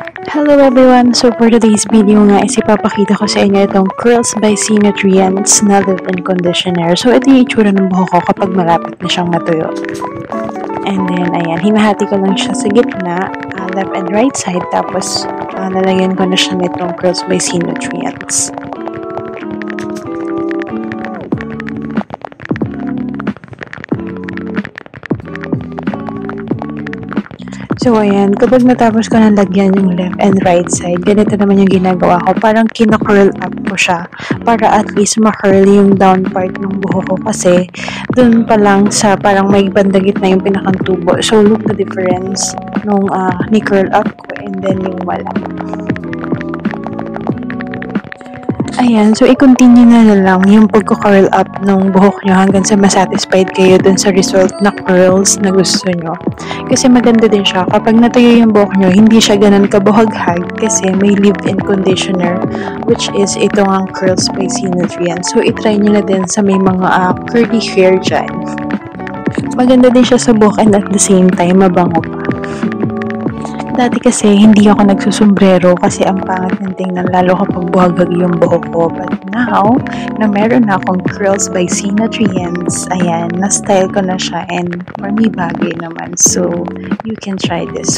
Hello everyone! So for today's video nga is ipapakita ko sa inyo itong Curls by C Nutrients na leave-in conditioner. So ito yung itsura ng buhok ko kapag malapit na siyang matuyo. And then ayan, hinahati ko lang siya sa gitna, left and right side, tapos lalagyan ko na siya nitong Curls by C Nutrients. So, ayan, kapag natapos ko na lagyan yung left and right side, ganito naman yung ginagawa ko. Parang kina-curl up ko siya para at least ma-curl yung down part ng buhok ko kasi dun pa lang sa parang may bandagit na yung pinakang tubo. So, look the difference nung ni-curl up ko and then yung wala. Ayan, so i-continue na lang yung pagko-curl up ng buhok nyo hanggang sa masatisfied kayo dun sa result na curls na gusto nyo. Kasi maganda din siya, kapag natuyo yung buhok nyo, hindi siya ganun kabuhaghag kasi may leave-in conditioner which is ito ang Curls by C Nutrients. So, itry nyo na din sa may mga curly hair dyan. Maganda din siya sa buhok and at the same time, mabango pa. Dati kasi hindi ako nagsusombrero kasi ang pangit ng tingnan lalo kapag buhaghag yung buhok ko. But now, na meron na akong Curls by C Nutrients, ayan, na-style ko na siya and for me bagay naman. So, you can try this.